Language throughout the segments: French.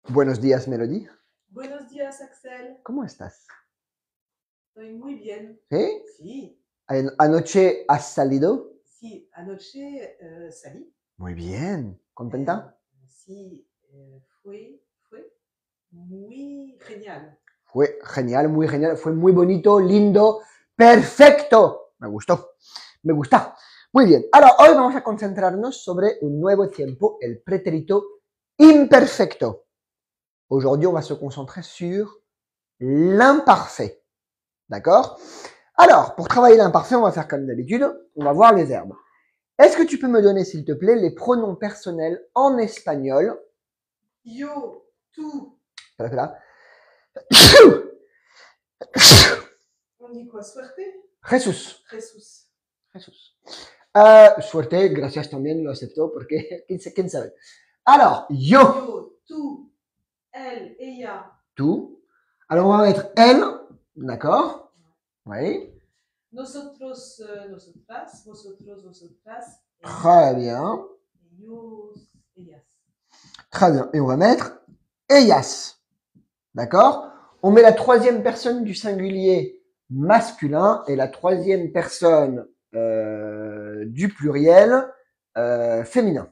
Buenos días, Melody. Buenos días, Axel. ¿Cómo estás? Estoy muy bien. ¿Sí? Sí, ¿Anoche has salido? sí, anoche salí. Muy bien. ¿Contenta? Sí, fue muy genial. Fue genial, muy genial. Fue muy bonito, lindo, perfecto. Me gustó. Me gusta. Muy bien. Ahora, hoy vamos a concentrarnos sobre un nuevo tiempo, el pretérito imperfecto. Aujourd'hui, on va se concentrer sur l'imparfait. D'accord? Alors, pour travailler l'imparfait, on va faire comme d'habitude. On va voir les verbes. Est-ce que tu peux me donner, s'il te plaît, les pronoms personnels en espagnol? Yo, tú. Là. On dit quoi? Suerte? Jesús. Jesús. Jesús. Suerte, gracias también, lo acepto porque quién sabe. Alors, yo. Yo, tú, él, ella. Tú. Alors, on va mettre elle, d'accord? Oui. Nosotros, nosotras. Vosotros, vosotras. Très bien. Ellos, ellas. Très bien. Et on va mettre ellas. D'accord? On met la troisième personne du singulier masculin et la troisième personne du pluriel féminin.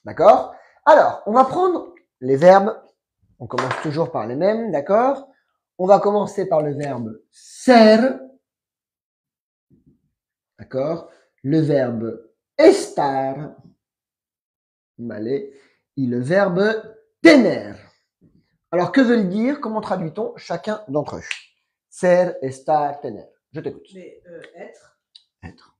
D'accord? Alors, on va prendre les verbes. On commence toujours par les mêmes, d'accord? On va commencer par le verbe ser. D'accord? Le verbe estar. Vale. Et le verbe tener. Alors, que veut dire? Comment traduit-on chacun d'entre eux? Ser, estar, tener. Je t'écoute. Mais être. Être.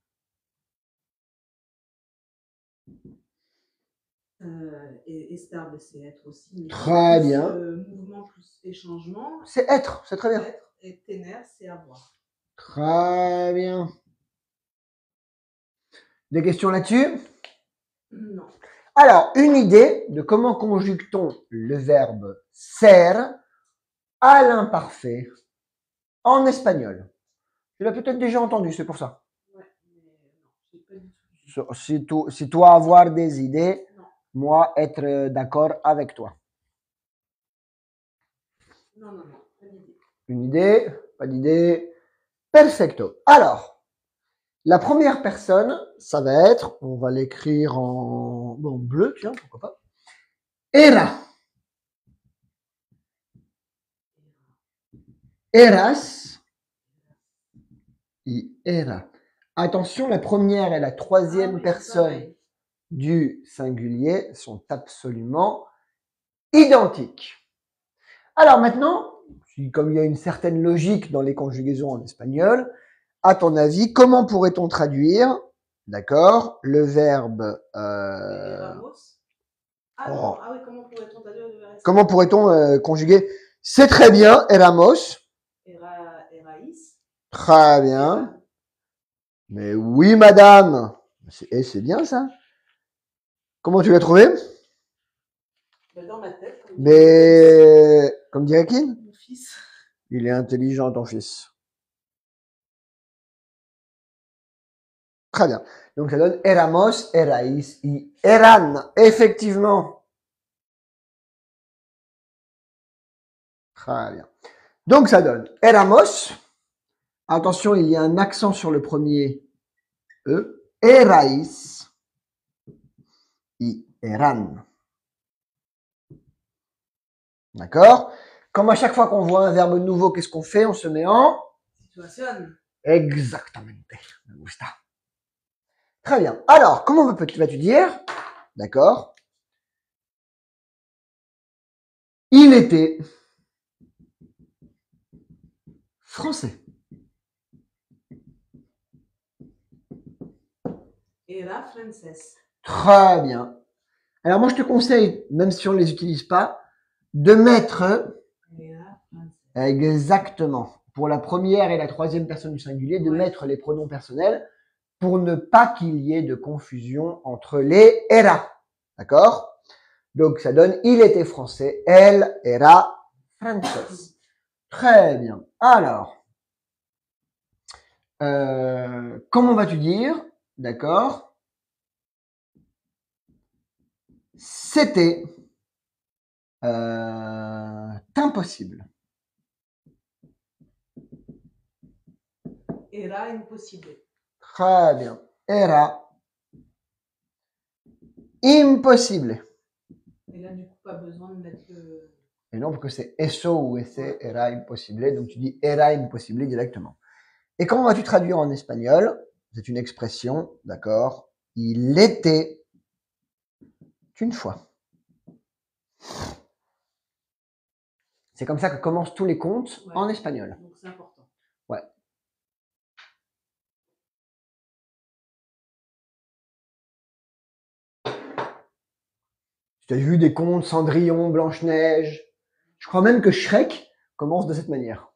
Et estar, c'est être aussi. Mais Très plus, bien. Mouvement plus et changement. C'est être, c'est très bien. Être et tener, c'est avoir. Très bien. Des questions là-dessus? Non. Alors, une idée de comment conjugue-t-on le verbe ser à l'imparfait en espagnol? Tu l'as peut-être déjà entendu, c'est pour ça. Ouais, mais non, j'ai pas du tout. Si toi avoir des idées, Non. moi être d'accord avec toi. Non, non, non, pas d'idée. Une idée? Pas d'idée? Perfecto. Alors, la première personne, ça va être, on va l'écrire en bleu, tiens, pourquoi pas. Era. Eras. Y era. Attention, la première et la troisième personne du singulier sont absolument identiques. Alors maintenant, comme il y a une certaine logique dans les conjugaisons en espagnol, à ton avis, comment pourrait-on traduire, d'accord, le verbe oui, comment pourrait-on traduire le verbe? Comment pourrait-on conjuguer? C'est très bien, éramos. Eraïs. Très bien. Mais oui, madame. C'est bien ça. Comment tu l'as trouvé? Dans ma tête. Mais comme dirait qui? Mon fils. Il est intelligent, ton fils. Très bien. Donc ça donne éramos, erais y eran. Effectivement. Très bien. Donc ça donne éramos. Attention, il y a un accent sur le premier E. Erais y eran. D'accord? Comme à chaque fois qu'on voit un verbe nouveau, qu'est-ce qu'on fait? On se met en situation. Exactement. Me gusta. Très bien. Alors, comment vas-tu dire? D'accord. Il était français. Era française. Très bien. Alors moi, je te conseille, même si on ne les utilise pas, de mettre exactement pour la première et la troisième personne du singulier, de mettre les pronoms personnels pour ne pas qu'il y ait de confusion entre les era. D'accord? Donc ça donne il était français, elle era française. Très bien. Alors, comment vas-tu dire? D'accord? C'était impossible. Era impossible. Très bien. Era impossible. Et là, du coup, pas besoin de mettre le... Et non, parce que c'est eso ou ese, era impossible. Donc tu dis era impossible directement. Et comment vas-tu traduire en espagnol? C'est une expression, d'accord? Il était une fois. C'est comme ça que commencent tous les contes en espagnol. Donc c'est important. Ouais. Tu as vu des contes, Cendrillon, Blanche-Neige. Je crois même que Shrek commence de cette manière.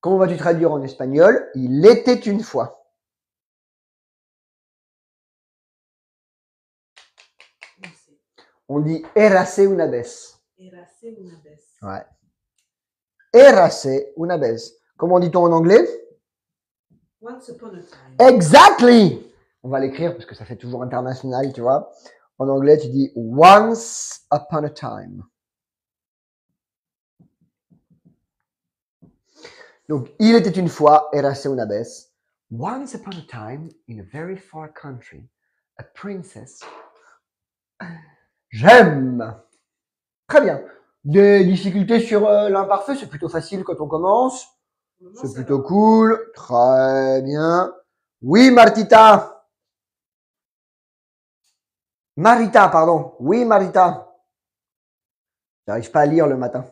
Comment vas-tu traduire en espagnol? Il était une fois. On dit érase una vez. Érase una vez. Ouais. Érase una vez. Comment dit-on en anglais? Once upon a time. Exactly! On va l'écrire parce que ça fait toujours international, tu vois. En anglais, tu dis once upon a time. Donc, il était une fois, érase una vez. Once upon a time, in a very far country, a princess. J'aime. Très bien. Des difficultés sur l'imparfait, c'est plutôt facile quand on commence. C'est plutôt cool. Très bien. Oui, Martita. Marita, pardon. Oui, Marita. J'arrive pas à lire le matin.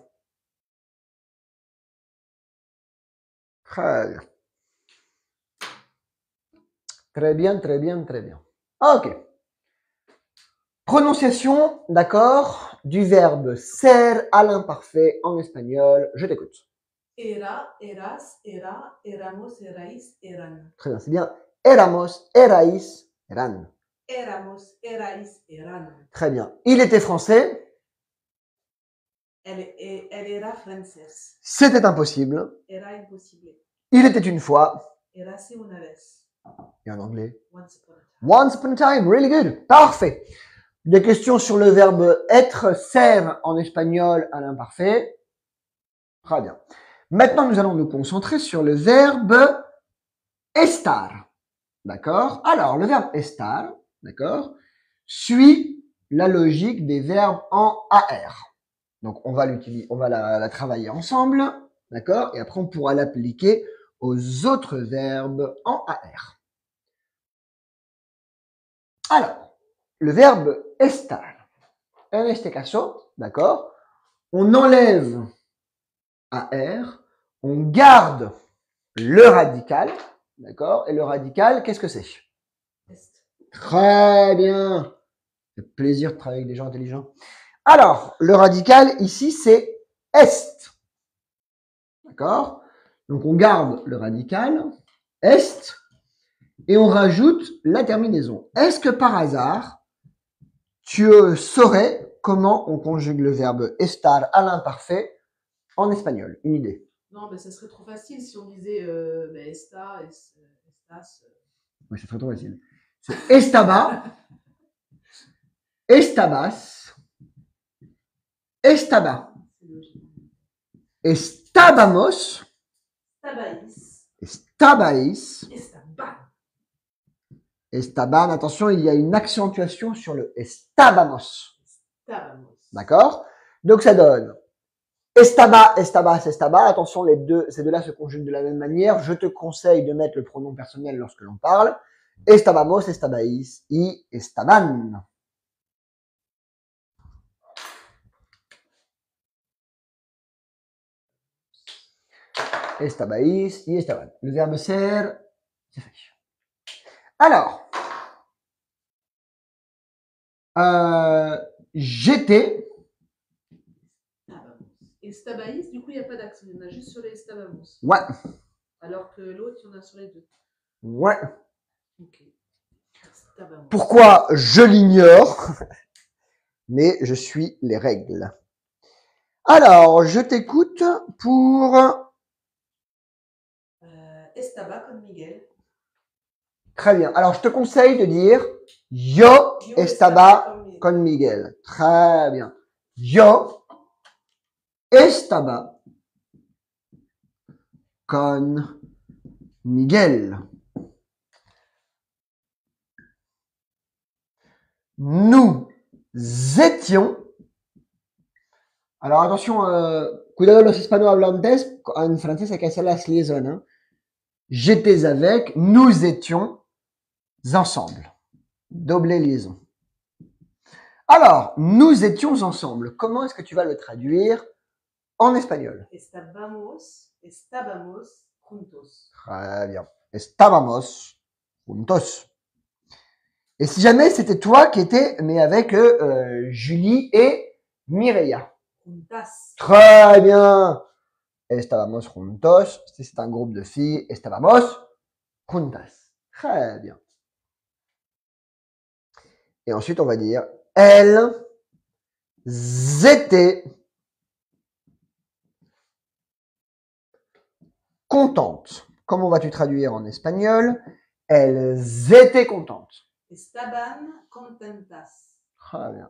Très bien. Très bien, très bien, très bien. Ok. Prononciation, d'accord, du verbe ser à l'imparfait en espagnol. Je t'écoute. Era, eras, era, éramos, erais, eran. Très bien, c'est bien. Éramos, erais, eran. Éramos, erais, eran. Très bien. Il était français. Elle era française. C'était impossible. Era impossible. Il était une fois. Érase una vez. Et en anglais. Once upon a time. Once upon a time. Really good. Parfait. Des questions sur le verbe être, ser en espagnol à l'imparfait. Très bien. Maintenant, nous allons nous concentrer sur le verbe estar. D'accord? Alors, le verbe estar, d'accord, suit la logique des verbes en AR. Donc, on va l'utiliser, on va la travailler ensemble, d'accord? Et après, on pourra l'appliquer aux autres verbes en AR. Alors, le verbe estar. En este caso, d'accord, on enlève AR, on garde le radical, d'accord? Et le radical, qu'est-ce que c'est? Est. Très bien. C'est plaisir de travailler avec des gens intelligents. Alors, le radical, ici, c'est est. D'accord? Donc, on garde le radical, est, et on rajoute la terminaison. Est-ce que par hasard, tu saurais comment on conjugue le verbe estar à l'imparfait en espagnol? Une idée? Non, mais ça serait trop facile si on disait esta, estas. Oui, c'est trop facile. C'est estaba, estabas, estaba. Estábamos. Estabais. Estabais. Estaban. Estaban, attention, il y a une accentuation sur le estábamos. Estábamos. D'accord? Donc ça donne estaba, estabas, estaba. Attention, ces deux-là se conjuguent de la même manière. Je te conseille de mettre le pronom personnel lorsque l'on parle. Estábamos, estabais y estaban. Estabais y estaban. Le verbe ser, c'est fait. Alors, j'étais. Estabais, du coup, il n'y a pas d'accent. Il y en a juste sur les estabamos. Ouais. Alors que l'autre, il y en a sur les deux. Ouais. Ok. Estabamos. Pourquoi je l'ignore, mais je suis les règles. Alors, je t'écoute pour... Estaba con Miguel. Très bien. Alors, je te conseille de dire yo estaba con Miguel. Très bien. Yo estaba con Miguel. Nous étions. Alors attention, cuidado los hispanohablantes, en français hay que hacer las liaisons. Hein. J'étais avec, nous étions ensemble. Double liaison. Alors, nous étions ensemble. Comment est-ce que tu vas le traduire en espagnol? Estábamos juntos. Très bien. Estábamos juntos. Et si jamais c'était toi qui étais, mais avec Julie et Mireia. Juntas. Très bien. Estábamos juntos. Si c'est un groupe de filles, estábamos juntas. Très bien. Et ensuite, on va dire elles étaient contentes. Comment vas-tu traduire en espagnol? Elles étaient contentes. Estaban contentas. Très bien.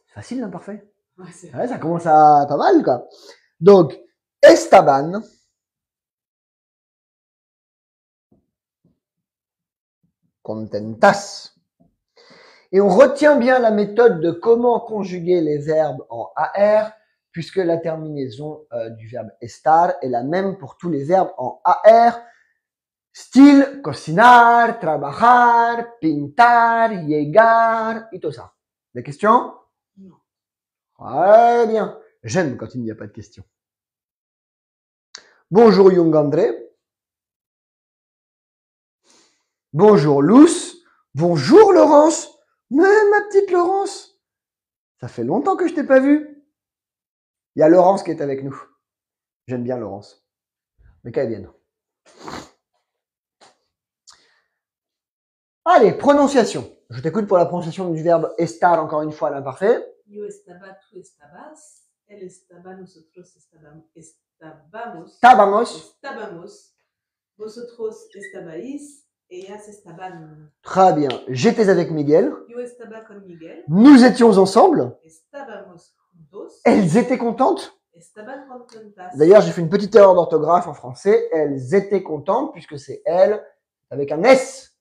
Facile l'imparfait. Ouais, c'est Ouais, ça commence à pas mal, quoi. Donc, estaban contentas. Et on retient bien la méthode de comment conjuguer les verbes en AR, puisque la terminaison du verbe estar est la même pour tous les verbes en AR. Style cocinar, trabajar, pintar, llegar, y tout ça. Des questions? Non. Très bien. J'aime quand il n'y a pas de questions. Bonjour Young André. Bonjour Luce. Bonjour Laurence. Mais ma petite Laurence, ça fait longtemps que je t'ai pas vue. Il y a Laurence qui est avec nous. J'aime bien Laurence. Mais qu'elle vienne. Allez, prononciation. Je t'écoute pour la prononciation du verbe estar encore une fois à l'imparfait. Yo estaba, tú estabas. Él estaba, nosotros estábamos. Estábamos. Vosotros estabais. Ellas estaban. Très bien. J'étais avec Miguel. Yo estaba con Miguel. Nous étions ensemble. Estábamos juntos. Elles étaient contentes. Estaban contentas. D'ailleurs, j'ai fait une petite erreur d'orthographe en français. Elles étaient contentes puisque c'est elles avec un S.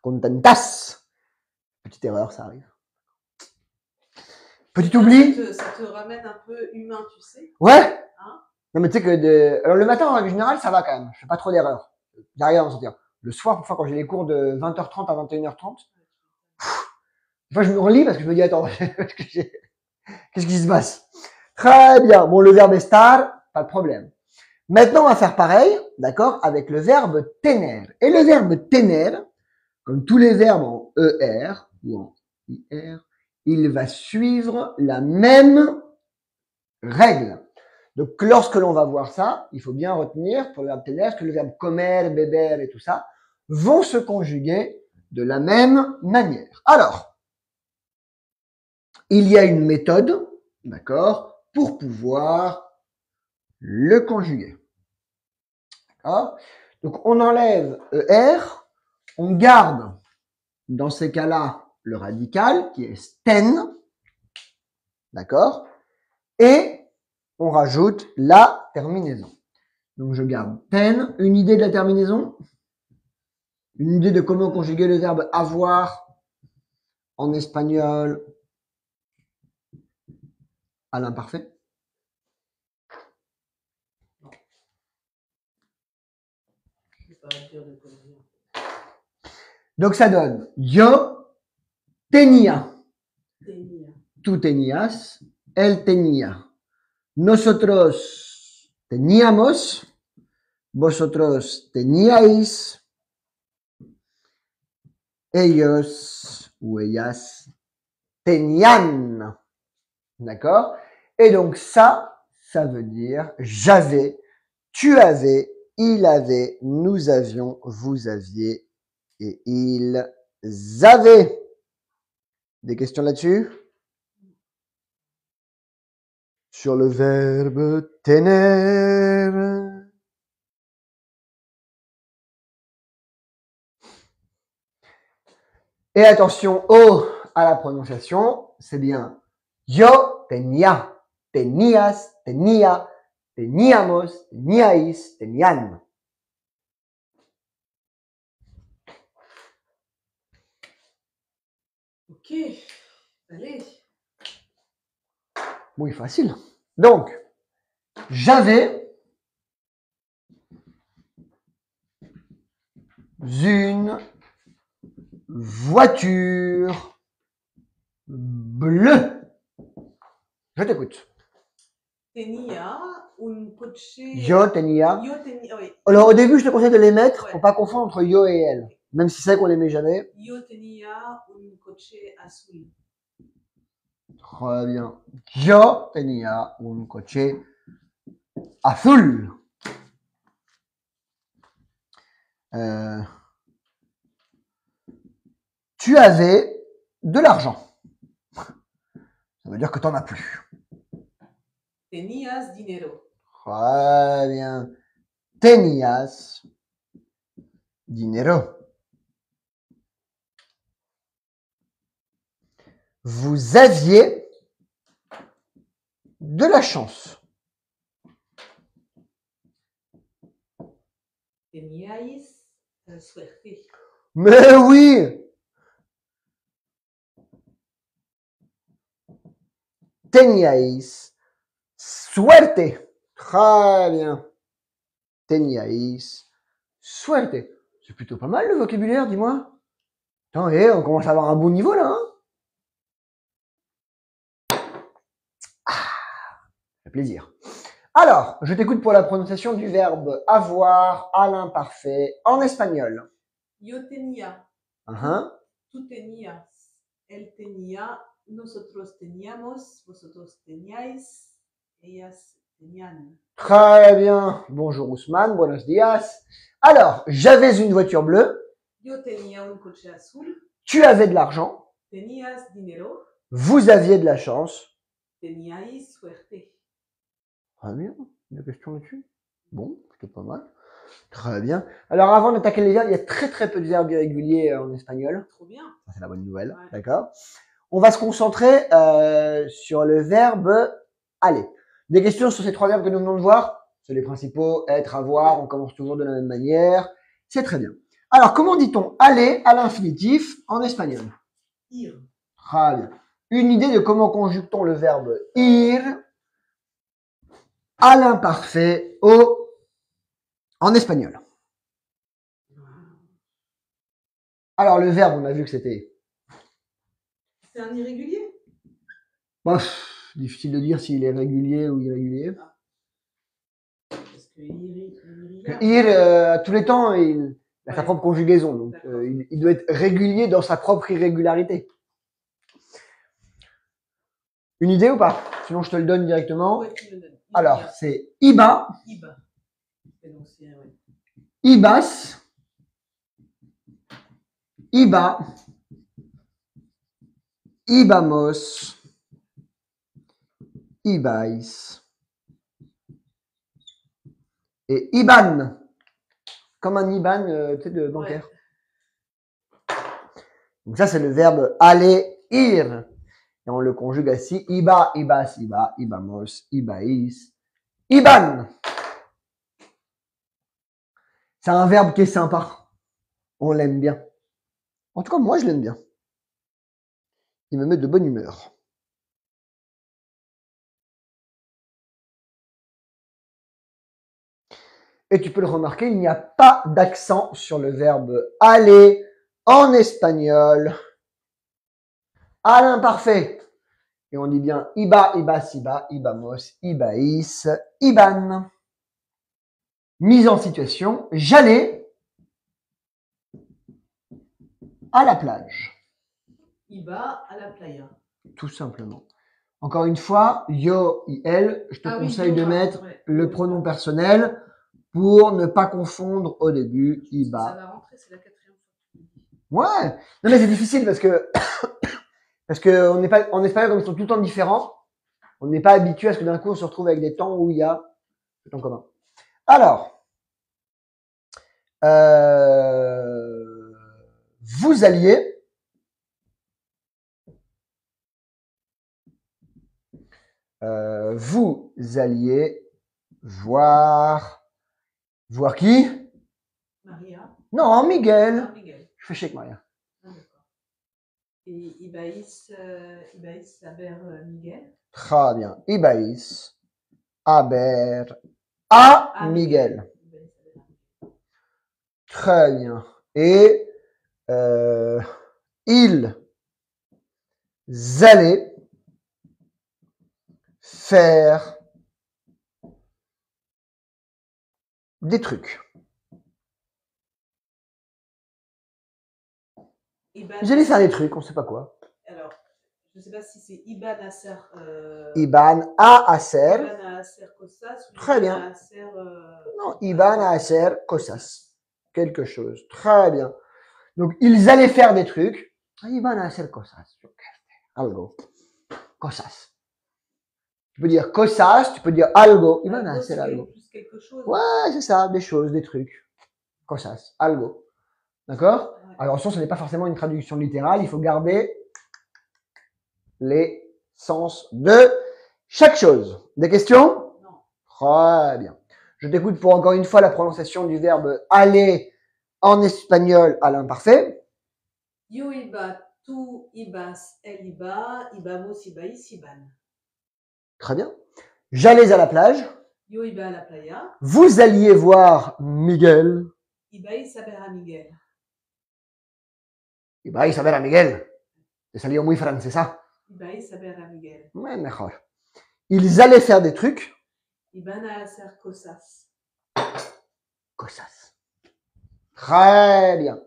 Contentas. Petite erreur, ça arrive. Petit oubli. Ça te ramène un peu humain, tu sais. Ouais. Hein? Non, mais tu sais que alors, le matin, en règle générale, ça va quand même. Je fais pas trop d'erreurs. J'arrive à m'en sortir. Le soir, parfois, quand j'ai les cours de 20h30 à 21h30, fois, je me relis parce que je me dis, attends, qu'est-ce qui se passe? Très bien. Bon, le verbe estar, pas de problème. Maintenant, on va faire pareil, d'accord, avec le verbe tener. Et le verbe tener, comme tous les verbes en ER ou en IR, il va suivre la même règle. Donc, lorsque l'on va voir ça, il faut bien retenir pour le verbe tener que le verbe comer, beber et tout ça vont se conjuguer de la même manière. Alors, il y a une méthode, d'accord, pour pouvoir le conjuguer. D'accord? Donc, on enlève ER, on garde, dans ces cas-là, le radical, qui est sten, d'accord? Et on rajoute la terminaison. Donc, je garde ten. Une idée de la terminaison? Une idée de comment conjuguer le verbe avoir en espagnol à l'imparfait? Donc, ça donne yo tenía. Tú tenías. Él tenía. Nosotros teníamos. Vosotros teníais. Ellos ou ellas tenían. D'accord? Et donc ça veut dire j'avais, tu avais, il avait, nous avions, vous aviez et ils avaient. Des questions là-dessus? Sur le verbe tener. Et attention à la prononciation, c'est bien Yo tenía, tenías, tenía, teníamos, teníais, tenían. Ok, allez. Muy facile. Donc, j'avais une voiture bleue. Je t'écoute. Tenía un coche. Yo tenía. Yo tenía, oui. Alors au début, je te conseille de les mettre Ouais. pour pas confondre entre yo et elle. Même si c'est vrai qu'on les met jamais. Yo tenía un coche azul. Très bien. Yo tenía un coche azul. Tu avais de l'argent. Ça veut dire que tu n'en as plus. Tenías dinero. Très bien. Tenías dinero. Vous aviez de la chance. Teníais suerte. Mais oui! Teníais suerte. Très bien. Teníais suerte. C'est plutôt pas mal le vocabulaire, dis-moi. Attends, on commence à avoir un bon niveau là, hein? Ça fait plaisir. Alors, je t'écoute pour la prononciation du verbe avoir à l'imparfait en espagnol. Yo tenía. Tú tenías. Él tenía. Nosotros teníamos. Vosotros teníais. Ellas tenían. Très bien. Bonjour Ousmane, buenos días. Alors, j'avais une voiture bleue. Yo tenía un coche azul. Tu avais de l'argent. Tenías dinero. Vous aviez de la chance. Teníais suerte. Très bien. Une question là-dessus? Bon, plutôt pas mal. Très bien. Alors, avant d'attaquer les verbes, il y a très peu de verbes irréguliers en espagnol. Trop bien. Ça, c'est la bonne nouvelle. Ouais. D'accord. On va se concentrer sur le verbe aller. Des questions sur ces trois verbes que nous venons de voir. C'est les principaux, être, avoir. On commence toujours de la même manière. C'est très bien. Alors, comment dit-on aller à l'infinitif en espagnol? Ir. Très bien. Une idée de comment conjugue-t-on le verbe ir à l'imparfait en espagnol? Alors, le verbe, on a vu que c'était... C'est un irrégulier? Bon, difficile de dire s'il est régulier ou irrégulier. Parce que ir, à tous les temps, il a sa propre conjugaison. Donc, il doit être régulier dans sa propre irrégularité. Une idée ou pas? Sinon, je te le donne directement. Ouais, tu me donnes. Alors, c'est iba. Iba. Et donc, c'est, ouais. Ibas. Iba. Ibamos. Ibais. Et IBAN. Comme un IBAN, tu sais, de bancaire. Ouais. Donc ça, c'est le verbe aller, ir. Et on le conjugue ainsi. Iba, ibas, iba, ibamos, ibais, IBAN. C'est un verbe qui est sympa. On l'aime bien. En tout cas, moi, je l'aime bien. Il me met de bonne humeur. Et tu peux le remarquer, il n'y a pas d'accent sur le verbe aller en espagnol à l'imparfait. Et on dit bien iba, ibas, iba, ibamos, ibais, iban. Mise en situation, j'allais à la plage. Iba à la playa. Tout simplement. Encore une fois, yo, il, je te conseille de mettre le pronom personnel pour ne pas confondre au début iba. Ça va rentrer, c'est la 4e fois. Ouais. Non mais c'est difficile parce que on n'est pas en espagnol comme ils sont tout le temps différents. On n'est pas habitué à ce que d'un coup on se retrouve avec des temps où il y a le temps commun. Alors, vous alliez vous alliez voir qui? Maria. Non, Miguel. Ah, Miguel. Je fais chier avec Maria. Ah, d'accord. Et Ibaïs saber Miguel. Très bien. Ibáis haber a Ah, Miguel. Ibaïs saber Miguel. Très bien. Et ils allaient faire des trucs. Ils allaient faire des trucs, on sait pas quoi. Alors, je ne sais pas si c'est Iban Aser. Iban a hacer. Iban Aser Kosas. Très bien. Iban Aser, Non, Iban a hacer cosas. Quelque chose. Très bien. Donc, ils allaient faire des trucs. Iban a hacer cosas. Algo. Cosas. Tu peux dire cosas, tu peux dire algo. Iban a hacer algo. Plus quelque chose. Ouais, c'est ça, des choses, des trucs. Cosas, algo. D'accord? Ouais. Alors, attention, ce n'est pas forcément une traduction littérale. Il faut garder les sens de chaque chose. Des questions? Non. Très bien. Je t'écoute pour encore une fois la prononciation du verbe aller en espagnol à l'imparfait. Yo iba, tu ibas, el iba, ibamos, ibaïs, iban. Très bien. J'allais à la plage. Yo iba a la playa. Vous alliez voir Miguel. Ibaïs saber a Miguel. Y vais a ver a Miguel. Te salió muy francesa. Ibaïs saber a Miguel. Mais mejor. Ils allaient faire des trucs. Iban a hacer cosas. Cosas. Très bien.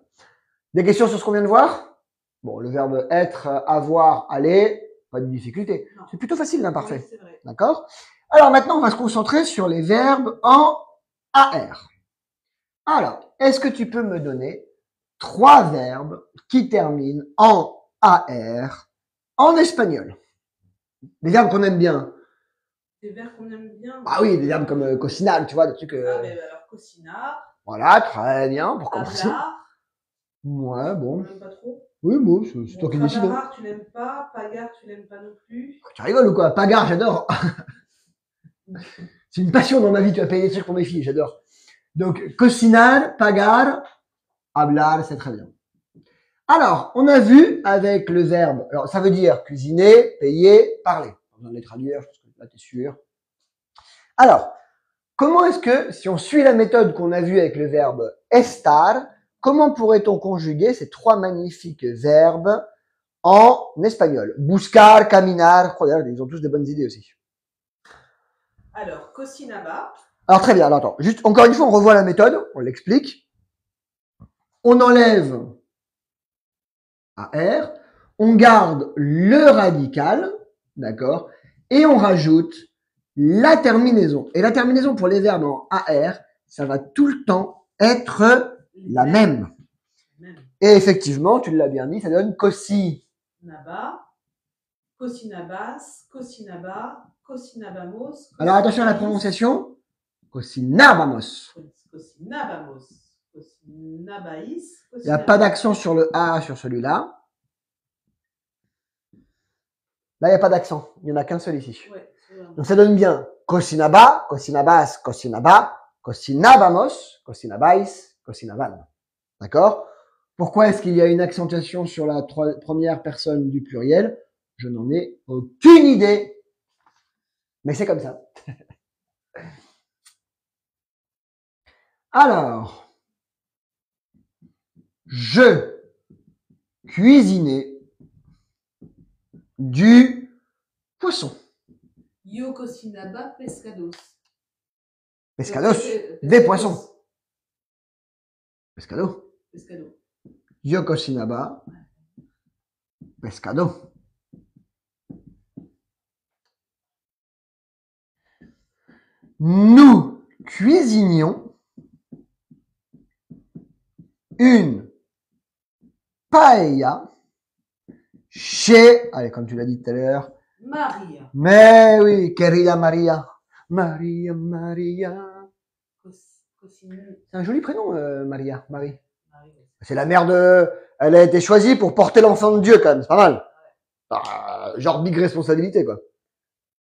Des questions sur ce qu'on vient de voir? Bon, le verbe être, avoir, aller, pas de difficulté. Non. C'est plutôt facile l'imparfait. Oui, c'est vrai. D'accord? Alors maintenant, on va se concentrer sur les verbes en AR. Alors, est-ce que tu peux me donner 3 verbes qui terminent en AR en espagnol? Des verbes qu'on aime bien. Des verbes qu'on aime bien. Ah oui, des verbes comme cocinar, tu vois, des trucs... Ah, mais alors, cocinar. Voilà, très bien, pour commencer. Hablar. Ouais, On bon. n'aime pas trop. Oui, bon, c'est toi qui décides. Hein. Trabajar, tu n'aimes pas. Pagar, tu n'aimes pas non plus. Tu rigoles ou quoi? Pagar, j'adore. C'est une passion dans ma vie, tu vas payer des trucs pour mes filles, j'adore. Donc, cocinar, pagar, hablar, c'est très bien. Alors, on a vu avec le verbe, alors ça veut dire cuisiner, payer, parler. Pas besoin de les traduire, parce que là, t'es sûr. Alors, comment est-ce que, si on suit la méthode qu'on a vue avec le verbe estar, comment pourrait-on conjuguer ces 3 magnifiques verbes en espagnol? Buscar, caminar, regarde, ils ont tous des bonnes idées aussi. Alors, cocinaba. Alors très bien, alors attends, juste encore une fois, on revoit la méthode, on l'explique. On enlève AR, on garde le radical, d'accord, et on rajoute la terminaison. Et la terminaison pour les verbes en AR, ça va tout le temps être la même. Et effectivement, tu l'as bien dit, ça donne cocinaba, cocinabas, cocinaba, cocinabamos. Alors attention à la prononciation. Cocinabamos. Cocinabamos. Cocinabaïs. Il n'y a pas d'accent sur le A sur celui-là. Là, il n'y a pas d'accent. Il n'y en a qu'un seul ici. Ouais, donc ça donne bien cocinaba, cocinabas, cocinaba, cocinabamos, cocinabais, cocinaban. D'accord? Pourquoi est-ce qu'il y a une accentuation sur la première personne du pluriel? Je n'en ai aucune idée. Mais c'est comme ça. Alors, je cuisinais du poisson. Yo cocinaba pescados. Pescados, des poissons. Pescado. Pescado. Yo cocinaba pescado. Nous cuisinions une paella chez, allez, comme tu l'as dit tout à l'heure, Maria. Mais oui, querida Maria. Maria, Maria. C'est un joli prénom, Maria, Marie. C'est la mère de... Elle a été choisie pour porter l'enfant de Dieu, quand même. C'est pas mal. Genre big responsabilité, quoi.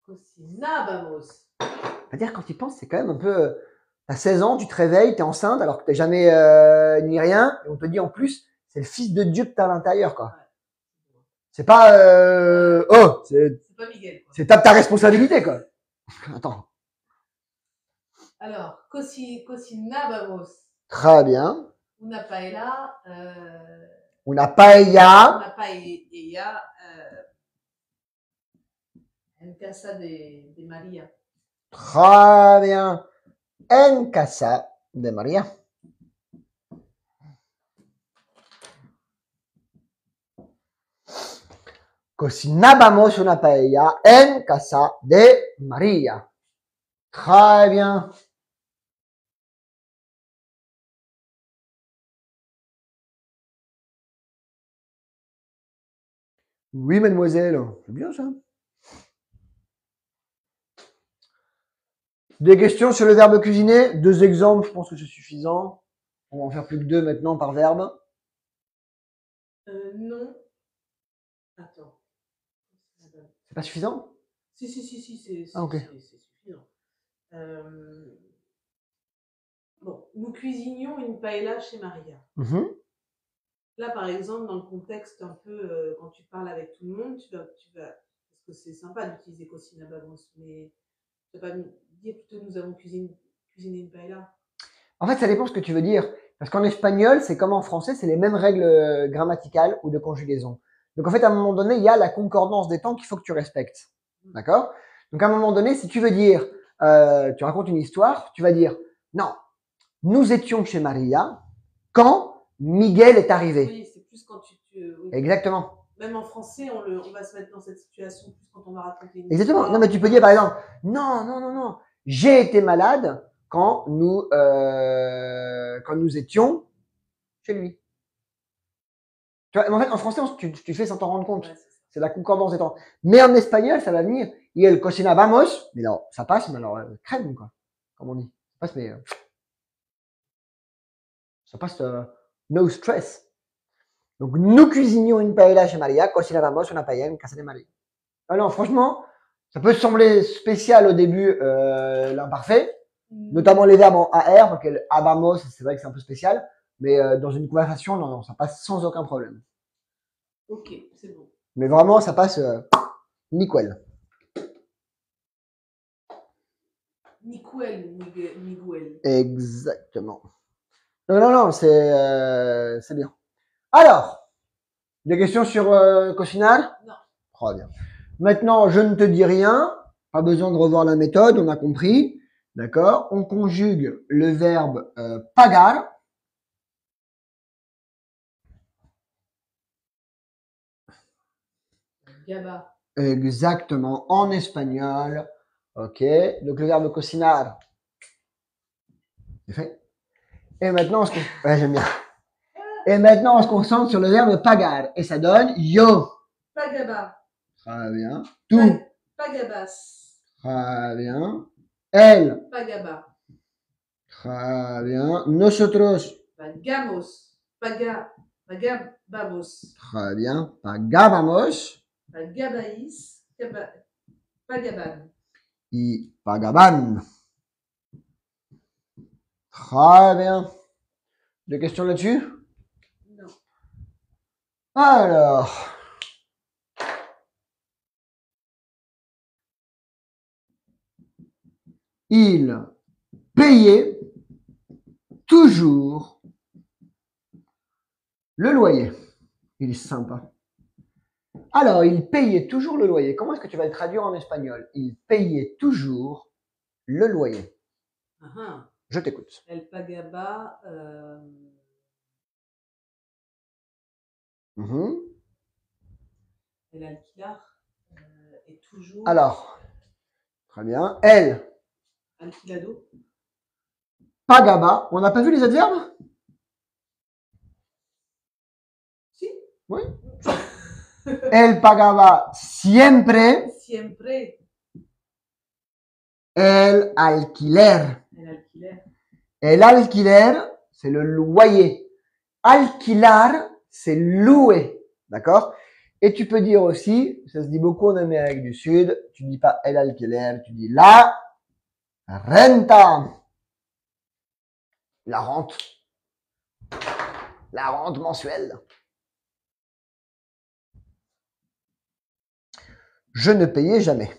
Cocinábamos. C'est-à-dire, quand tu penses, c'est quand même un peu... T'as 16 ans, tu te réveilles, t'es enceinte, alors que t'es jamais ni rien, et on te dit en plus, c'est le Fils de Dieu que t'as à l'intérieur, quoi. Ouais. C'est pas... oh, C'est pas Miguel, quoi. c'est ta responsabilité, quoi. Attends. Alors, cocinábamos. Très bien. Una paella. Una paella. Una paella en casa de María. Très bien. En casa de María. Cocinábamos una paella en casa de María. Très bien. Oui, mademoiselle. C'est bien ça. Des questions sur le verbe cuisiner? 2 exemples, je pense que c'est suffisant. On va en faire plus que 2 maintenant par verbe. Non. Attends. C'est pas suffisant? Si, c'est Ah, ok. c'est suffisant. Bon, nous cuisinions une paella chez Maria. Mhm. Là, par exemple, dans le contexte un peu, quand tu parles avec tout le monde, tu vas, parce que c'est sympa d'utiliser cocinábamos, mais tu vas pas me dire plutôt nous avons cuisiné une paella. En fait, ça dépend ce que tu veux dire. Parce qu'en espagnol, c'est comme en français, c'est les mêmes règles grammaticales ou de conjugaison. Donc en fait, à un moment donné, il y a la concordance des temps qu'il faut que tu respectes. D'accord? Donc à un moment donné, si tu veux dire, tu racontes une histoire, tu vas dire, non, nous étions chez Maria quand Miguel est arrivé. Oui, c'est plus quand oui. Exactement. Même en français, on va se mettre dans cette situation plus quand on va raconter une Exactement. histoire. Non, mais tu peux dire par exemple, non, j'ai été malade quand nous étions chez lui. Tu vois, en fait, en français, tu fais sans t'en rendre compte. Ouais, c'est la concordance des temps. Mais en espagnol, ça va venir. Y el cocinábamos, mais non, ça passe, mais alors crème, quoi. Comme on dit. Ça passe, mais ça passe no stress. Donc, nous cuisinions une paella chez Maria, cocinábamos una paella en casa de Maria. Alors, franchement, ça peut sembler spécial au début, l'imparfait, notamment les verbes en AR, parce que habamos, c'est vrai que c'est un peu spécial, mais dans une conversation, non, ça passe sans aucun problème. Ok, c'est bon. Mais vraiment, ça passe nickel. Miguel. Exactement. Non, c'est bien. Alors, des questions sur cocinar? Non. Très bien. Maintenant, je ne te dis rien. Pas besoin de revoir la méthode, on a compris. D'accord? On conjugue le verbe pagar. Gaba. Exactement, en espagnol. Ok, donc le verbe cocinar. C'est fait. Et maintenant, ouais, j'aime bien. Et maintenant, on se concentre sur le verbe pagar. Et ça donne yo. Pagaba. Très bien. Tú. Pagabas. Très bien. Elle. Pagaba. Très bien. Nosotros. Pagamos. Pagabamos. Très bien. Pagábamos. Pagabais. Pagaban. Y pagaban. Très bien. Des questions là-dessus? Non. Alors. Il payait toujours le loyer. Il est sympa. Alors, il payait toujours le loyer. Comment est-ce que tu vas le traduire en espagnol? Il payait toujours le loyer. Uh-huh. Je t'écoute. El pagaba. El alquilar est toujours. Alors, très bien. El. Alquilado. Pagaba. On n'a pas vu les adverbes? Si. Oui. El pagaba siempre. Siempre. El alquiler. El alquiler. El alquiler, c'est le loyer. Alquilar, c'est louer. D'accord? Et tu peux dire aussi, ça se dit beaucoup en Amérique du Sud, tu dis pas el alquiler, tu dis la renta. La rente. La rente mensuelle. Je ne payais jamais.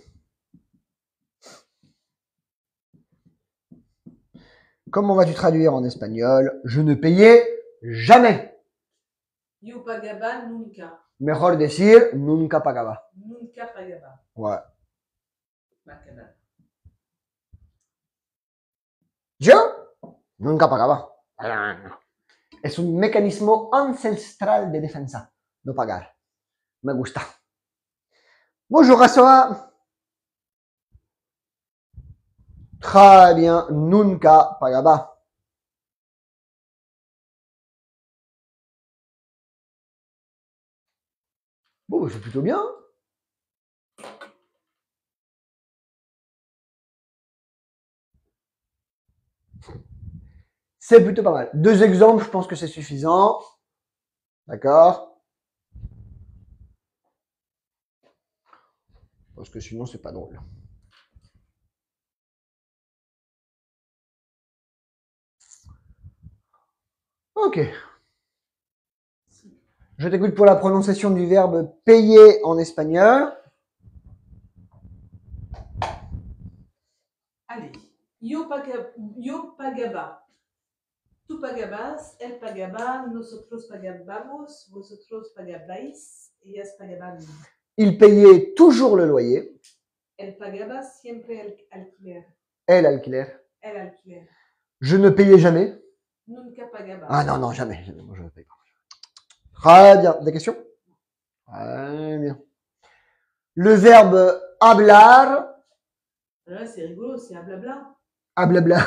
Comment vas-tu traduire en espagnol? Je ne payais jamais. Yo pagaba nunca. Mejor decir, nunca pagaba. Nunca pagaba. Ouais. Pagaba. Yo nunca pagaba. Es un mecanismo ancestral de defensa. No pagar. Me gusta. Bonjour Rasoa. Très bien. Nunca pagaba. Bon, c'est plutôt bien. C'est plutôt pas mal. 2 exemples, je pense que c'est suffisant. D'accord? Parce que sinon, c'est pas drôle. Ok. Je t'écoute pour la prononciation du verbe payer en espagnol. Allez. Yo pagaba. Tú pagabas, él pagaba, nosotros pagábamos, vosotros pagabais, ellas pagaban. Il payait toujours le loyer. Elle pagaba siempre el alquiler. Elle alquiler. El alquiler. Je ne payais jamais. Nunca pagaba. Ah non, non, jamais. Jamais. Moi, je ne paye pas. Très bien. Des questions? Très bien. Le verbe hablar. Là, c'est rigolo, c'est ablabla. Hablabla.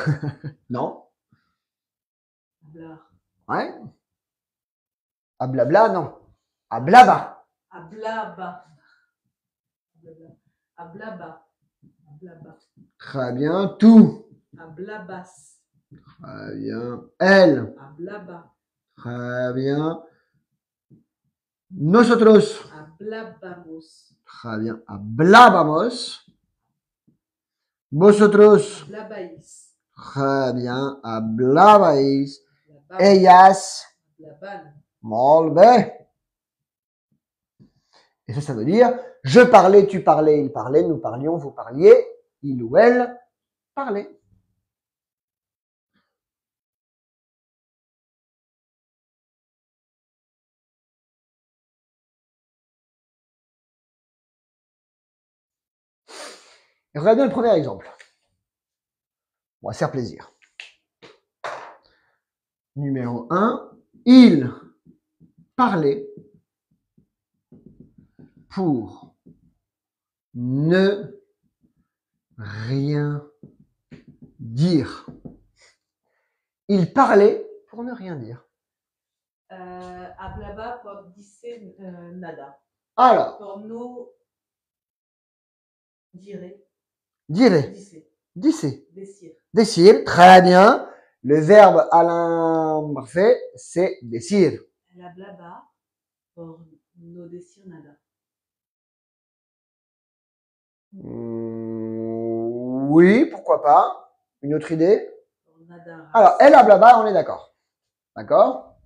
Non. Hablar. Ouais. Hablabla, non. Hablaba. Hablaba. Hablaba. Hablaba. Hablaba. Très bien. Tout. Hablabas. Très bien. Elle. Hablaba. Très bien. Nosotros. Hablabamos. Très bien. Hablábamos. Vosotros. Hablabais. Très bien. Hablabais. Hablaban. Ellas. Hablaban. Molt bé. Et ça veut dire je parlais, tu parlais, il parlait, nous parlions, vous parliez, il ou elle parlait. Et regardez le premier exemple. On va se faire plaisir. Numéro 1, il parlait pour ne rien dire. Il parlait pour ne rien dire. Hablaba por dice nada. Alors, Por no dire. dirait, Dice. dice, Decir. decir, très bien. Le verbe à l'imparfait, c'est decir. Elle hablaba por no decir nada. Oui, pourquoi pas. Une autre idée? Por nada. Alors, elle hablaba, on est d'accord. D'accord?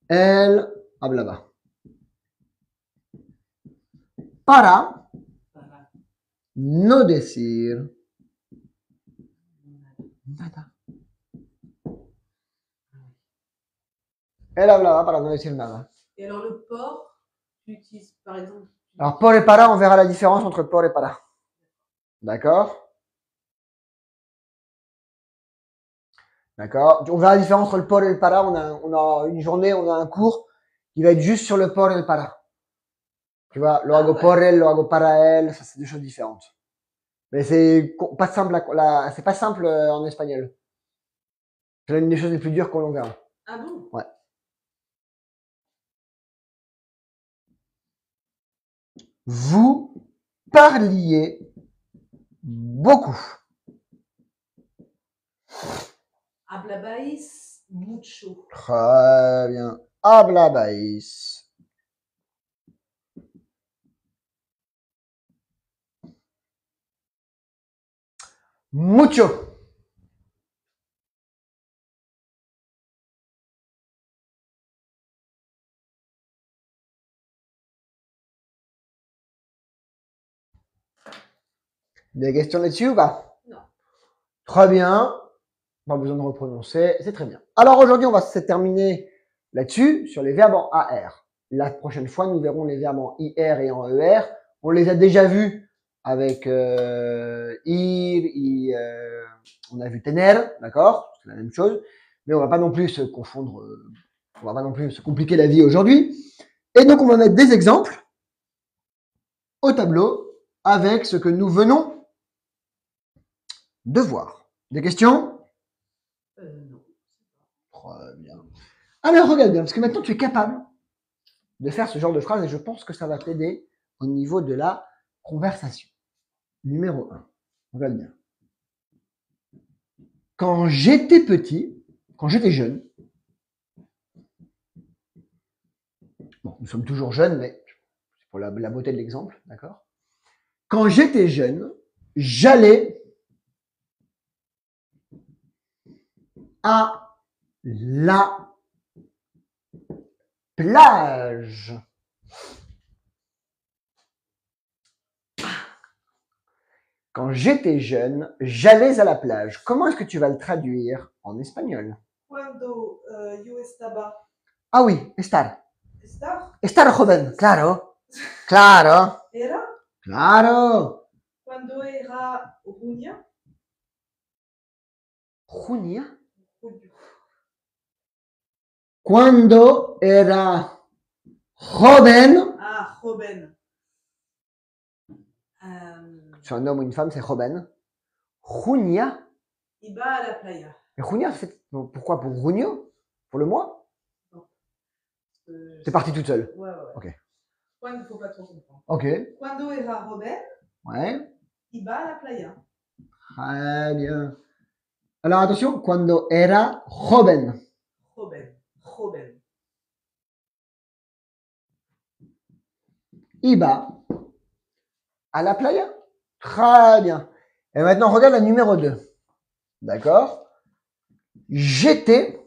Elle hablaba. Para Para no decir nada. nada. Elle hablaba para no decir nada. Et alors le por, tu utilises par exemple. Alors, por et para, on verra la différence entre por et para. D'accord? D'accord? On verra la différence entre le por et le para. On a une journée, on a un cours qui va être juste sur le por et le para. Tu vois, lo hago por elle, lo hago para elle, ça c'est deux choses différentes. Mais c'est pas simple, c'est pas simple en espagnol. C'est l'une des choses les plus dures qu'on verra. Ah bon? Ouais. Vous parliez beaucoup. Hablabais mucho. Très bien. Hablabais Mucho. Des questions là-dessus ou pas? Non. Très bien. Pas besoin de reprononcer. C'est très bien. Alors aujourd'hui, on va se terminer là-dessus sur les verbes en AR. La prochaine fois, nous verrons les verbes en IR et en ER. On les a déjà vus avec on a vu tener, d'accord? C'est la même chose. Mais on va pas non plus se confondre, on va pas non plus se compliquer la vie aujourd'hui. Et donc, on va mettre des exemples au tableau avec ce que nous venons de voir. Des questions? Non. Très bien. Alors, regarde bien, parce que maintenant, tu es capable de faire ce genre de phrase et je pense que ça va t'aider au niveau de la conversation. Numéro 1. Regarde bien. Quand j'étais petit, quand j'étais jeune, bon, nous sommes toujours jeunes, mais c'est pour la beauté de l'exemple, d'accord? Quand j'étais jeune, j'allais à la plage. Quand j'étais jeune, j'allais à la plage. Comment est-ce que tu vas le traduire en espagnol? Cuando yo estaba. Ah oui, estar. ¿Estar? Estar joven, claro. Claro. ¿Era? Claro. Cuando era Junia. Junia. Cuando era joven. Ah, joven. Sur un homme ou une femme, c'est joven. Junia. Iba à la playa. Et Junia, c'est pourquoi? Pour Junio? Pour le mois? Non. T'es partie toute seule. Ouais. Ok. Cuando, faut pas trop comprendre. Ok. Cuando era joven. Ouais. Iba à la playa. Très bien. Alors attention, cuando era joven. Joven. Iba à la playa. Très bien. Et maintenant, regarde la numéro 2. D'accord? J'étais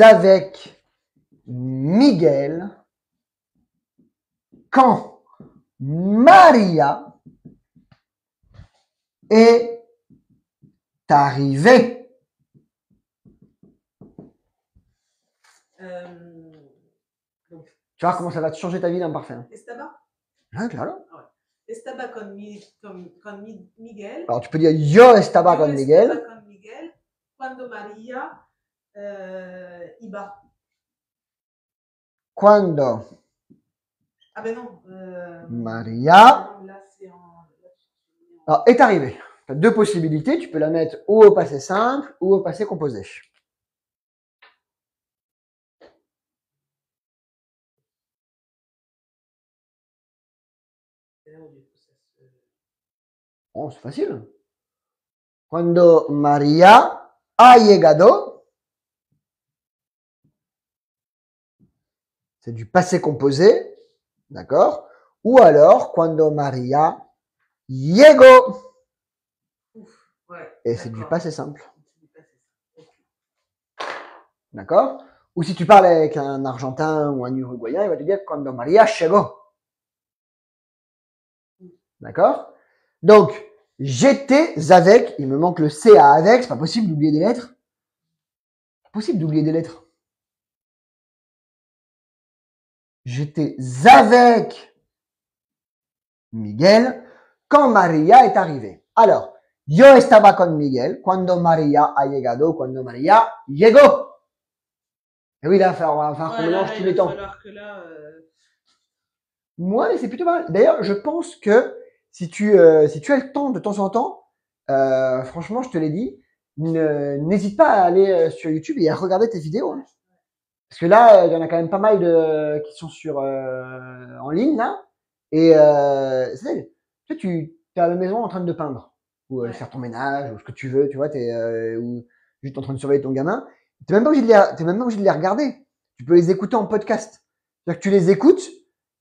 avec Miguel quand Maria est arrivée. Tu vois comment ça va te changer ta vie d'imparfait. Estaba? Ah, claro. Ah ouais. Estaba con Miguel. Alors tu peux dire yo estaba con Miguel. Estaba con Miguel cuando María iba. Cuando Ah ben non. Maria Là, c'est en... alors, est arrivée. Tu as deux possibilités. Tu peux la mettre ou au passé simple ou au passé composé. Oh, c'est facile. Cuando María ha llegado, c'est du passé composé, d'accord? Ou alors, cuando María llegó, Ouais, et c'est du passé simple. D'accord? Ou si tu parles avec un Argentin ou un Uruguayen, il va te dire cuando María llegó. D'accord? Donc, j'étais avec, il me manque le C à avec, c'est pas possible d'oublier des lettres. C'est possible d'oublier des lettres. J'étais avec Miguel quand María est arrivée. Alors, yo estaba con Miguel cuando María ha llegado, cuando María llegó. Et oui, là, on va faire qu'on mélange tous les temps. Moi, c'est plutôt pas mal. D'ailleurs, je pense que si tu as le temps de temps en temps, franchement, je te l'ai dit, n'hésite pas à aller sur YouTube et à regarder tes vidéos. Hein. Parce que là, il y en a quand même pas mal qui sont en ligne, là. Et tu es à la maison en train de peindre, ou faire ton ménage, ou ce que tu veux, tu vois, ou juste en train de surveiller ton gamin. T'es même pas obligé de les regarder. Tu peux les écouter en podcast. C'est-à-dire que tu les écoutes,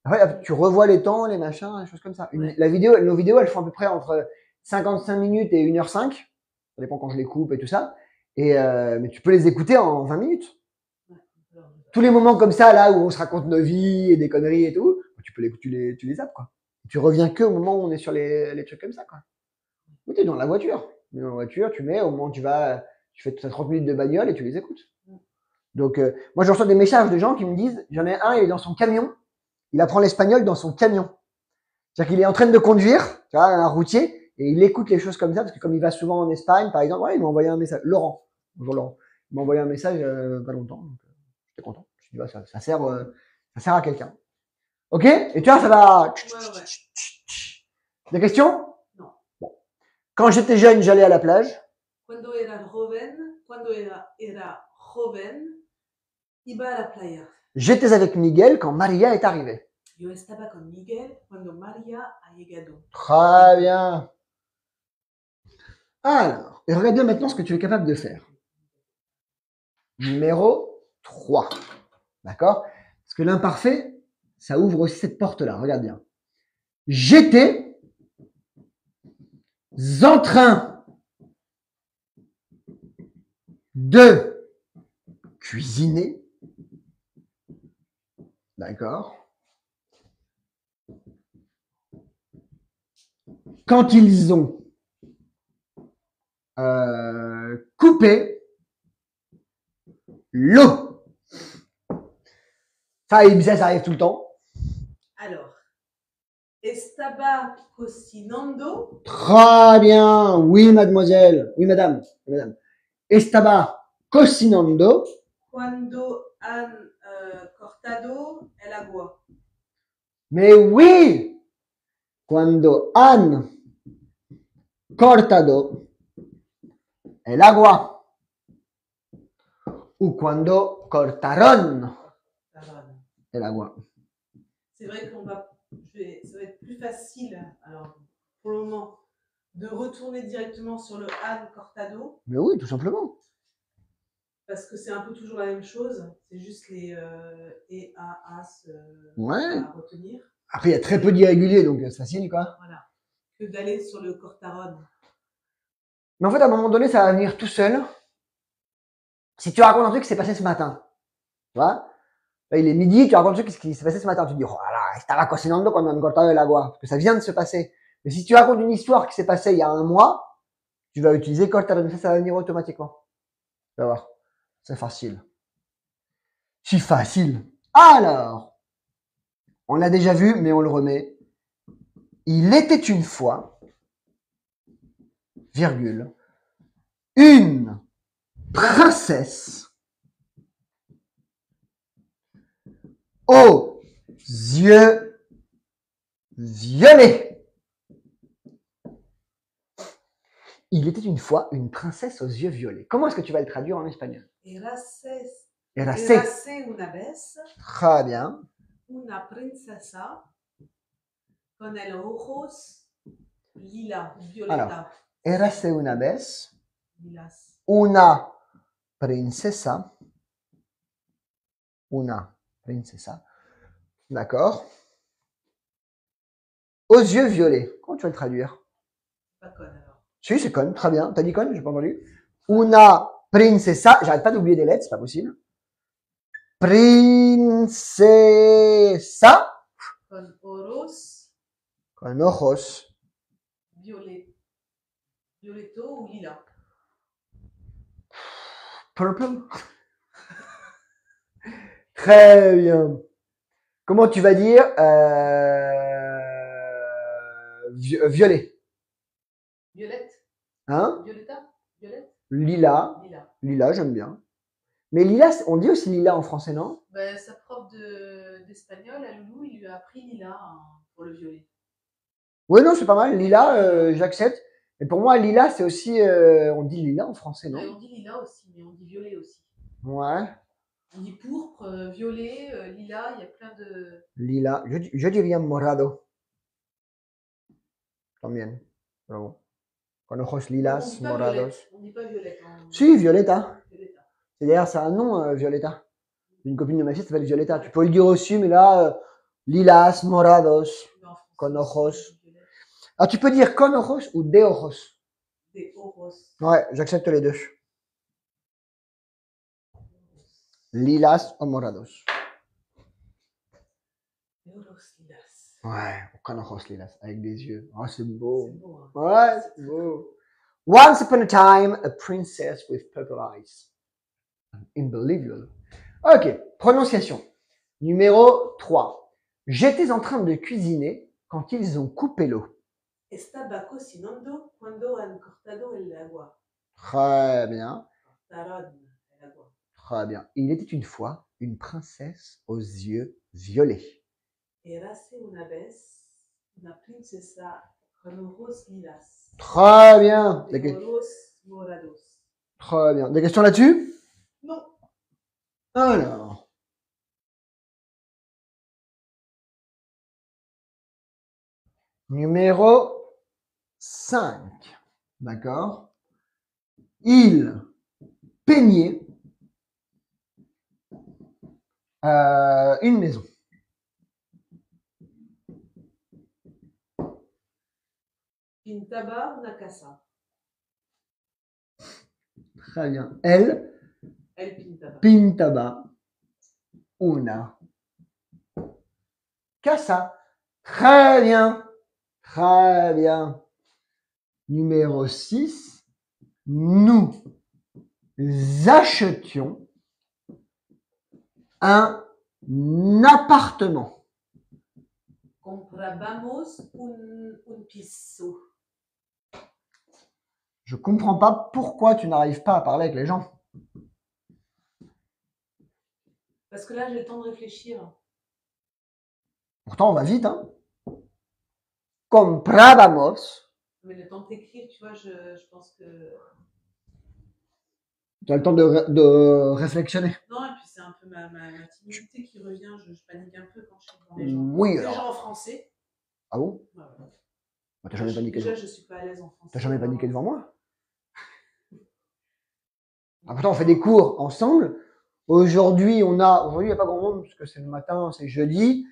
après, tu revois les temps, les machins, les choses comme ça. Nos vidéos, elles font à peu près entre 55 minutes et 1h05. Ça dépend quand je les coupe et tout ça. Mais tu peux les écouter en 20 minutes. Tous les moments comme ça, là, où on se raconte nos vies et des conneries et tout, tu les zappes, quoi. Tu reviens que au moment où on est sur les trucs comme ça, quoi. Ou t'es dans la voiture. Dans la voiture, tu mets, au moment où tu fais 30 minutes de bagnole et tu les écoutes. Donc, moi, je reçois des messages de gens qui me disent, j'en ai un, il est dans son camion, il apprend l'espagnol dans son camion. C'est-à-dire qu'il est en train de conduire, tu vois, un routier, et il écoute les choses comme ça, parce que comme il va souvent en Espagne, par exemple, ouais, il m'a envoyé un message. Laurent. Bonjour Laurent. Il m'a envoyé un message pas longtemps. Donc, j'étais content. Je me suis dit, ouais, ça sert à quelqu'un. Ok? Et tu vois, ça va. Ouais. Des questions? Non. Bon. Quand j'étais jeune, j'allais à la plage. Cuando era joven, iba a la playa. J'étais avec Miguel quand Maria est arrivée. Yo estaba con Miguel cuando María ha llegado. Très bien. Alors, et regarde bien maintenant ce que tu es capable de faire. Numéro 3. D'accord? Parce que l'imparfait, ça ouvre aussi cette porte-là. Regarde bien. J'étais en train de cuisiner. D'accord? Quand ils ont coupé l'eau. Ça arrive tout le temps. Alors, estaba cocinando. Très bien. Oui, mademoiselle. Oui, madame. Estaba cocinando. Cuando han cortado el agua. Mais oui. Cuando han cortado el agua. Ou cuando cortaron el agua. C'est vrai qu'on ça va être plus facile, alors, pour le moment, de retourner directement sur le han cortado. Mais oui, tout simplement. Parce que c'est un peu toujours la même chose. C'est juste les et, a, as Ouais. à retenir. Après, il y a très peu d'irréguliers, donc c'est facile, quoi. Voilà. Que d'aller sur le cortaron. Mais en fait, à un moment donné, ça va venir tout seul. Si tu racontes un truc qui s'est passé ce matin, tu vois, là, il est midi, tu racontes un truc qui s'est passé ce matin, tu te dis, oh là là, estaba cocinando cuando han cortado el agua, parce que ça vient de se passer. Mais si tu racontes une histoire qui s'est passée il y a un mois, tu vas utiliser cortaron, ça va venir automatiquement. Tu vas voir, c'est facile. Si facile. Alors, on l'a déjà vu, mais on le remet. Il était une fois, virgule, une princesse aux yeux violets. Il était une fois une princesse aux yeux violets. Comment est-ce que tu vas le traduire en espagnol? Érase una vez. Très bien. Una princesa con el ojos lila, violeta. Alors, érase una vez Lilas. una princesa, d'accord, aux yeux violets. Comment tu vas le traduire? Pas con alors. Si, c'est con, très bien. T'as dit con? J'ai pas entendu. Una princesa, j'arrête pas d'oublier des lettres, c'est pas possible. Princesa. Con oros. Con ojos. Violetto ou lila. Purple. Très bien. Comment tu vas dire violet? Violette. Hein? Violetta. Violette. Lila. Lila, j'aime bien. Mais lila, on dit aussi lila en français, non? Ben, sa prof d'espagnol, à Loulou, il lui a appris lila pour le violet. Oui, non, c'est pas mal. Lila, j'accepte. Mais pour moi, lila, c'est aussi... on dit lila en français, non? On dit lila aussi, mais on dit violet aussi. Ouais. On dit pourpre, violet, lila, il y a plein de... Lila. Je dirais morado. También. Bravo. Con ojos lilas, morados. On dit pas violette. Si, Violetta. C'est d'ailleurs, c'est un nom, Violetta. Une copine de ma fille s'appelle Violetta. Tu peux le dire aussi, mais là, lilas, morados, con ojos. Alors, tu peux dire con ojos ou de ojos. De ojos. Ouais, j'accepte les deux. Lilas o morados. De ojos lilas. Ouais, con ojos lilas, avec des yeux. Oh, c'est beau. C'est beau, hein. Ouais, c'est beau. Once upon a time, a princess with purple eyes. Unbelievable. Ok, prononciation. Numéro 3. J'étais en train de cuisiner quand ils ont coupé l'eau. Estaba cocinando cuando han cortado el agua. Très bien, Cortaron el agua. très bien. Il était une fois une princesse aux yeux violets. Érase una vez una princesa con ojos lilas. Très bien. De ojos morados. Très bien. Des questions là-dessus? Non. Alors. Numéro 5. D'accord? Il peignait une maison. Pintaba una casa. Très bien. Elle pintaba. pintaba una casa. Très bien. Très bien. Numéro 6. Nous achetions un appartement. Comprábamos un piso. Je comprends pas pourquoi tu n'arrives pas à parler avec les gens. Parce que là, j'ai le temps de réfléchir. Pourtant, on va vite, hein. Comprábamos. Mais le temps de t'écrire, tu vois, je pense que... Tu as le temps de réflexionner. Non, et puis c'est un peu ma timidité qui revient. Je panique un peu quand je suis devant les gens. Oui, Les alors. gens en français. Ah bon? Ouais, ouais. Bah, t'as jamais paniqué Déjà, devant... je suis pas à l'aise en français. T'as jamais paniqué devant moi? Ah, pourtant, on fait des cours ensemble. Aujourd'hui, il n'y a pas grand monde parce que c'est le matin, c'est jeudi.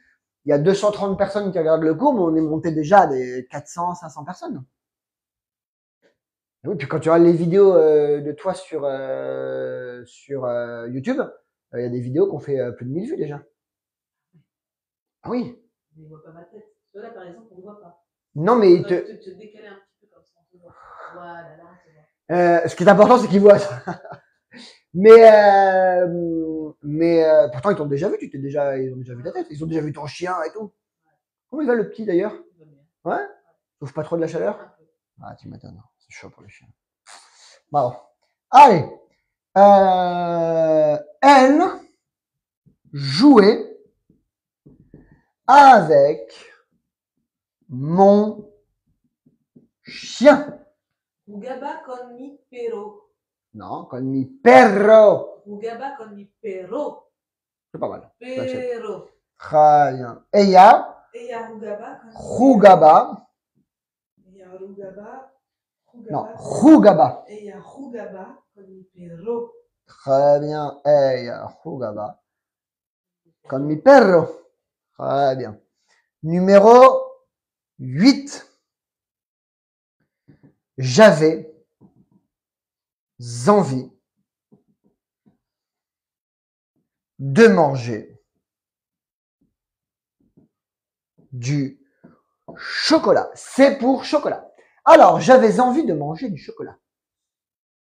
Il y a 230 personnes qui regardent le cours, mais on est monté déjà à des 400, 500 personnes. Et oui, puis quand tu regardes les vidéos de toi sur YouTube, il y a des vidéos qui ont fait plus de 1000 vues déjà. Ah oui. Mais on voit pas ma tête. Là, par exemple, on ne voit pas. Non, mais on te décaler un petit peu comme ça, on te voit. Voilà, là, on te voit. Ce qui est important, c'est qu'ils voient ça. Mais pourtant, ils t'ont déjà vu, ils ont déjà vu ta tête. Ils ont déjà vu ton chien et tout. Comment il va le petit d'ailleurs? Ouais? Sauf pas trop de la chaleur? Ah, tu m'étonnes. C'est chaud pour les chiens. Bon. Allez. Elle jouait avec mon chien. Jugaba con mi perro. Non, con mi perro. Jugaba con mi perro. C'est pas mal. Perro. Très bien. Ella jugaba. jugaba. Ella jugaba. Non, jugaba. Ella jugaba con mi perro. Très bien. Ella jugaba con mi perro. Très bien. Numéro 8. J'avais envie de manger du chocolat. C'est pour chocolat. Alors, j'avais envie de manger du chocolat.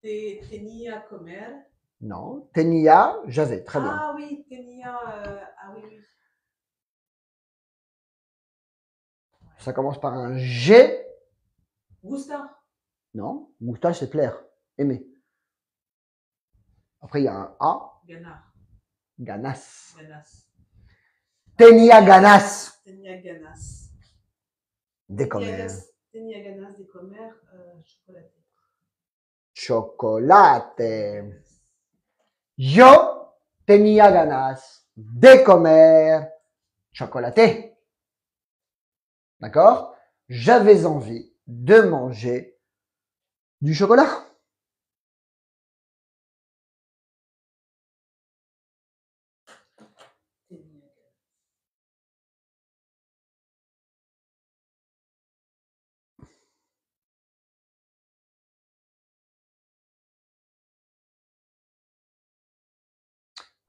Tenía comer. Non, tenía, j'avais. Très bien. Ah oui, tenía. Ah oui, oui. Ça commence par un G. Gusta. Non, gustar, c'est plaire, aimer. Après, il y a un A. Ganar. Ganas. Ganas. Tenía ganas. Tenía ganas. De comer. Tenía ganas de comer chocolate. Chocolate. Yo tenía ganas de comer chocolaté. D'accord? J'avais envie de manger du chocolat.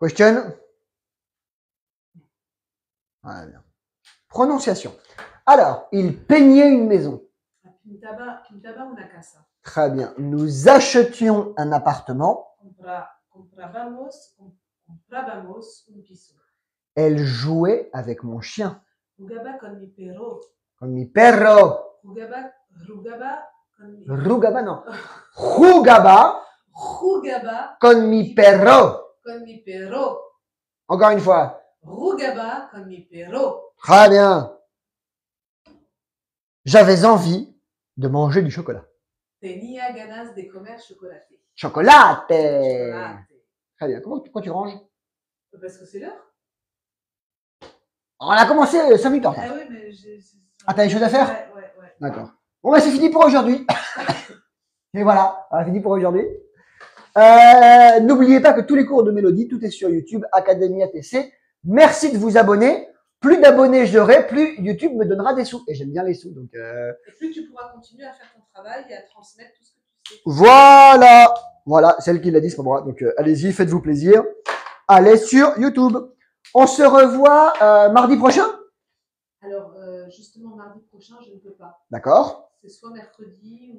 Question? Voilà, bien. Prononciation. Alors, il peignait une maison. Pintaba una casa. Très bien. Nous achetions un appartement. Comprábamos un piso. Elle jouait avec mon chien. Jugaba con mi perro. Con mi perro. Jugaba con mi... Rugaba, non. Jugaba Jugaba con mi perro. con mi perro. Encore une fois. Jugaba con mi perro. Très bien. J'avais envie de manger du chocolat. Tenía ganas de comer chocolate. Chocolate. Chocolate. Très bien. Pourquoi tu ranges? Parce que c'est l'heure. On a commencé 5 minutes en retard. Ah oui, mais Ah, t'as des choses à faire? Ouais. D'accord. Bon, bah, c'est fini pour aujourd'hui. Et voilà, c'est fini pour aujourd'hui. N'oubliez pas que tous les cours de Mélodie, tout est sur YouTube, Académie ATC. Merci de vous abonner. Plus d'abonnés j'aurai, plus YouTube me donnera des sous. Et j'aime bien les sous. Donc, Et plus tu pourras continuer à faire ton travail et à transmettre tout ce que tu sais. Voilà. Voilà, celle qui l'a dit, c'est pas moi. Donc, allez-y, faites-vous plaisir. Allez sur YouTube. On se revoit mardi prochain. Alors, justement, mardi prochain, je ne peux pas. D'accord. C'est soit mercredi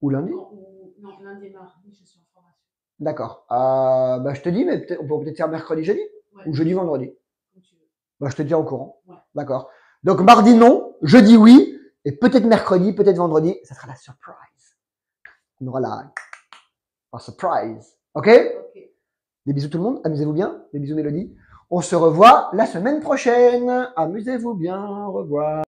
Ou lundi. Non, lundi et mardi, je suis en formation. D'accord. Bah, je te dis, mais on peut peut-être faire mercredi, jeudi. Ouais. Ou jeudi, vendredi. Comme tu veux. Bah, je te tiens au courant. Ouais. D'accord. Donc, mardi, non. Jeudi, oui. Et peut-être mercredi, peut-être vendredi. Ça sera la surprise. On aura la surprise. OK? Ok. Des bisous tout le monde. Amusez-vous bien. Des bisous Mélodie. On se revoit la semaine prochaine. Amusez-vous bien. Au revoir.